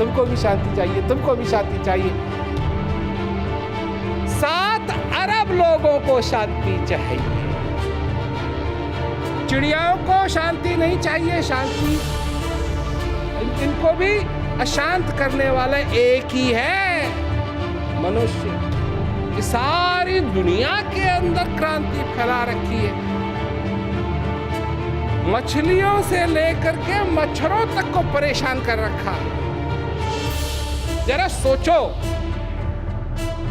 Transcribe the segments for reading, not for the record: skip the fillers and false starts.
तुमको भी शांति चाहिए, तुमको भी शांति चाहिए। 7 अरब लोगों को शांति चाहिए। चिड़ियाओं को शांति नहीं चाहिए, शांति इनको भी अशांत करने वाला एक ही है, मनुष्य। ये सारी दुनिया के अंदर क्रांति फैला रखी है। मछलियों से लेकर के मच्छरों तक को परेशान कर रखा। जरा सोचो,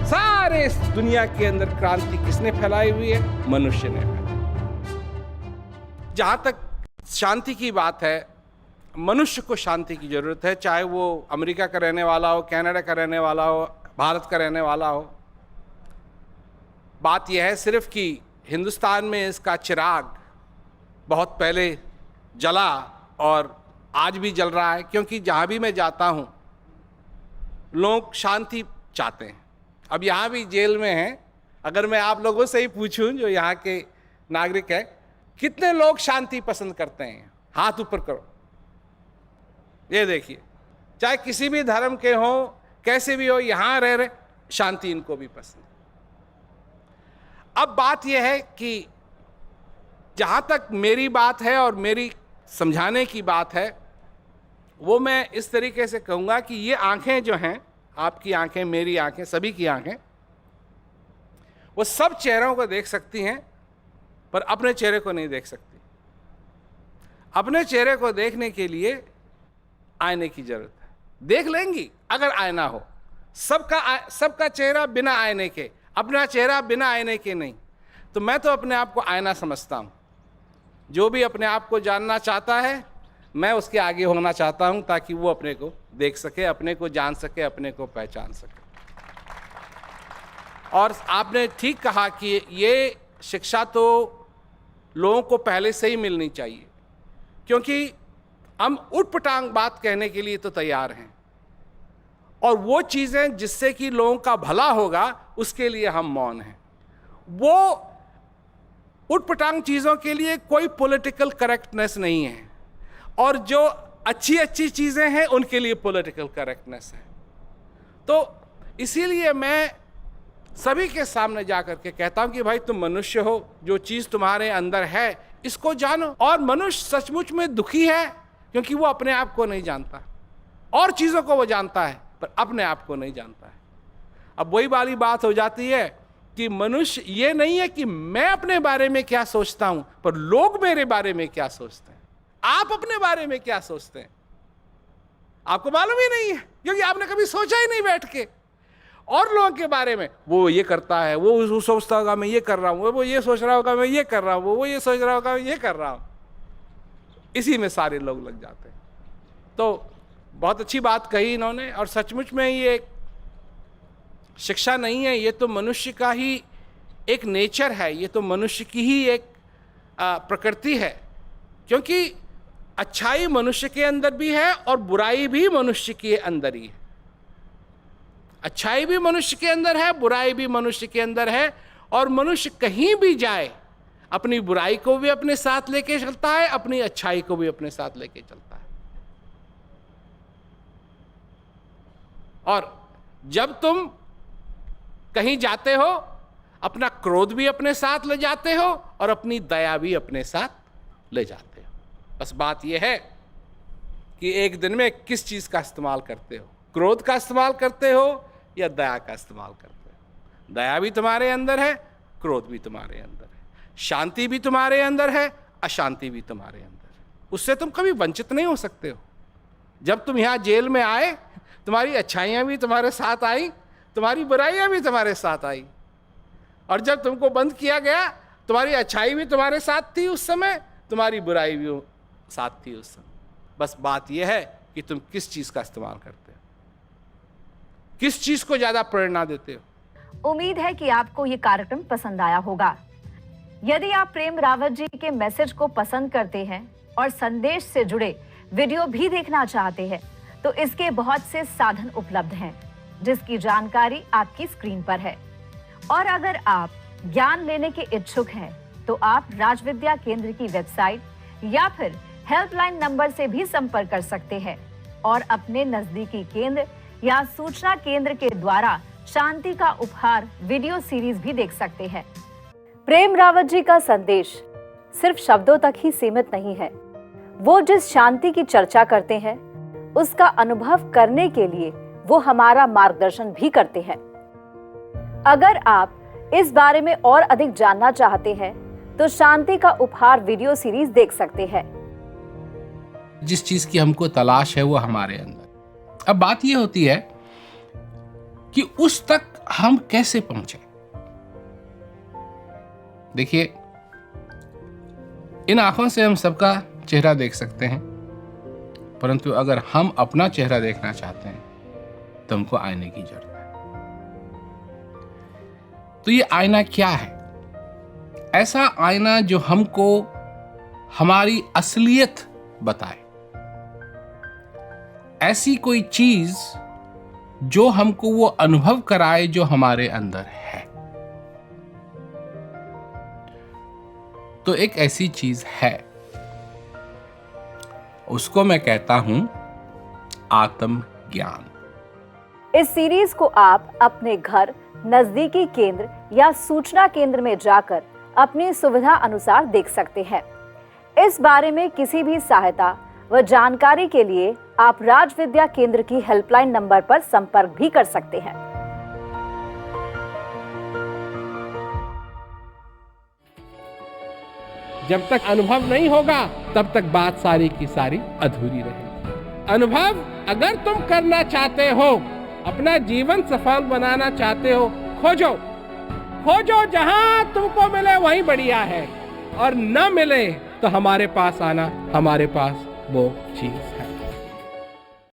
सारे इस दुनिया के अंदर क्रांति किसने फैलाई हुई है? मनुष्य ने। जहां तक शांति की बात है, मनुष्य को शांति की जरूरत है, चाहे वो अमेरिका का रहने वाला हो, कनाडा का रहने वाला हो, भारत का रहने वाला हो। बात यह है सिर्फ कि हिंदुस्तान में इसका चिराग बहुत पहले जला और आज भी जल रहा है, क्योंकि जहाँ भी मैं जाता हूँ लोग शांति चाहते हैं। अब यहाँ भी जेल में हैं, अगर मैं आप लोगों से ही पूछूं जो यहाँ के नागरिक हैं, कितने लोग शांति पसंद करते हैं? हाथ ऊपर करो। ये देखिए, चाहे किसी भी धर्म के हो, कैसे भी हो, यहाँ रह रहे, शांति इनको भी पसंद। अब बात यह है कि जहाँ तक मेरी बात है और मेरी समझाने की बात है, वो मैं इस तरीके से कहूँगा कि ये आंखें जो हैं, आपकी आंखें, मेरी आंखें, सभी की आंखें, वो सब चेहरों को देख सकती हैं, पर अपने चेहरे को नहीं देख सकती। अपने चेहरे को देखने के आईने की जरूरत है। देख लेंगी अगर आईना हो। सबका चेहरा बिना आईने के, अपना चेहरा बिना आईने के नहीं। तो मैं तो अपने आप को आईना समझता हूँ। जो भी अपने आप को जानना चाहता है, मैं उसके आगे होना चाहता हूँ, ताकि वो अपने को देख सके, अपने को जान सके, अपने को पहचान सके। और आपने ठीक कहा कि ये शिक्षा तो लोगों को पहले से ही मिलनी चाहिए, क्योंकि हम उटपटांग बात कहने के लिए तो तैयार हैं, और वो चीज़ें जिससे कि लोगों का भला होगा उसके लिए हम मौन हैं। वो उटपटांग चीज़ों के लिए कोई पॉलिटिकल करेक्टनेस नहीं है, और जो अच्छी अच्छी चीज़ें हैं उनके लिए पॉलिटिकल करेक्टनेस है। तो इसीलिए मैं सभी के सामने जा कर के कहता हूं कि भाई तुम मनुष्य हो, जो चीज़ तुम्हारे अंदर है इसको जानो। और मनुष्य सचमुच में दुखी है, क्योंकि वो अपने आप को नहीं जानता। और चीज़ों को वो जानता है, पर अपने आप को नहीं जानता है। अब वही वाली बात हो जाती है कि मनुष्य ये नहीं है कि मैं अपने बारे में क्या सोचता हूं, पर लोग मेरे बारे में क्या सोचते हैं। आप अपने बारे में क्या सोचते हैं आपको मालूम ही नहीं है, क्योंकि आपने कभी सोचा ही नहीं बैठ के। और लोगों के बारे में, वो ये करता है, वो सोचता होगा मैं ये कर रहा हूं, वो ये सोच रहा होगा मैं ये कर रहा हूं, वो ये सोच रहा होगा मैं ये कर रहा हूं। इसी में सारे लोग लग जाते हैं। तो बहुत अच्छी बात कही इन्होंने, और सचमुच में ये एक शिक्षा नहीं है, ये तो मनुष्य का ही एक नेचर है, ये तो मनुष्य की ही एक प्रकृति है। क्योंकि अच्छाई मनुष्य के अंदर भी है और बुराई भी मनुष्य के अंदर ही है। अच्छाई भी मनुष्य के अंदर है, बुराई भी मनुष्य के अंदर है, और मनुष्य कहीं भी जाए अपनी बुराई को भी अपने साथ लेके चलता है, अपनी अच्छाई को भी अपने साथ लेके चलता है। और जब तुम कहीं जाते हो, अपना क्रोध भी अपने साथ ले जाते हो और अपनी दया भी अपने साथ ले जाते हो। बस बात यह है कि एक दिन में किस चीज का इस्तेमाल करते हो, क्रोध का इस्तेमाल करते हो या दया का इस्तेमाल करते हो। दया भी तुम्हारे अंदर है, क्रोध भी तुम्हारे अंदर है, शांति भी तुम्हारे अंदर है, अशांति भी तुम्हारे अंदर है। उससे तुम कभी वंचित नहीं हो सकते हो। जब तुम यहाँ जेल में आए, तुम्हारी अच्छाइयाँ भी तुम्हारे साथ आई, तुम्हारी बुराइयाँ भी तुम्हारे साथ आई, और जब तुमको बंद किया गया, तुम्हारी अच्छाई भी तुम्हारे साथ थी उस समय, तुम्हारी बुराई भी साथ थी उस समय। बस बात यह है कि तुम किस चीज़ का इस्तेमाल करते हो, किस चीज़ को ज़्यादा प्रेरणा देते हो। उम्मीद है कि आपको ये कार्यक्रम पसंद आया होगा। यदि आप प्रेम रावत जी के मैसेज को पसंद करते हैं और संदेश से जुड़े वीडियो भी देखना चाहते हैं, तो इसके बहुत से साधन उपलब्ध हैं, जिसकी जानकारी आपकी स्क्रीन पर है। और अगर आप ज्ञान लेने के इच्छुक हैं, तो आप राजविद्या केंद्र की वेबसाइट या फिर हेल्पलाइन नंबर से भी संपर्क कर सकते हैं। और अपने नजदीकी केंद्र या सूचना केंद्र के द्वारा शांति का उपहार वीडियो सीरीज भी देख सकते हैं। प्रेम रावत जी का संदेश सिर्फ शब्दों तक ही सीमित नहीं है। वो जिस शांति की चर्चा करते हैं उसका अनुभव करने के लिए वो हमारा मार्गदर्शन भी करते हैं। अगर आप इस बारे में और अधिक जानना चाहते हैं तो शांति का उपहार वीडियो सीरीज देख सकते हैं। जिस चीज की हमको तलाश है वो हमारे अंदर। अब बात यह होती है कि उस तक हम कैसे पहुंचे। देखिए, इन आंखों से हम सबका चेहरा देख सकते हैं, परंतु अगर हम अपना चेहरा देखना चाहते हैं तो हमको आईने की जरूरत है। तो ये आईना क्या है? ऐसा आईना जो हमको हमारी असलियत बताए, ऐसी कोई चीज जो हमको वो अनुभव कराए जो हमारे अंदर है। तो एक ऐसी चीज है, उसको मैं कहता हूं आत्मज्ञान। इस सीरीज को आप अपने घर, नजदीकी केंद्र या सूचना केंद्र में जाकर अपनी सुविधा अनुसार देख सकते हैं। इस बारे में किसी भी सहायता व जानकारी के लिए आप राज विद्या केंद्र की हेल्पलाइन नंबर पर संपर्क भी कर सकते हैं। जब तक अनुभव नहीं होगा तब तक बात सारी की सारी अधूरी रहेगी। अनुभव अगर तुम करना चाहते हो, अपना जीवन सफल बनाना चाहते हो, खोजो खोजो, जहां तुमको मिले वहीं बढ़िया है, और न मिले तो हमारे पास आना, हमारे पास वो चीज है।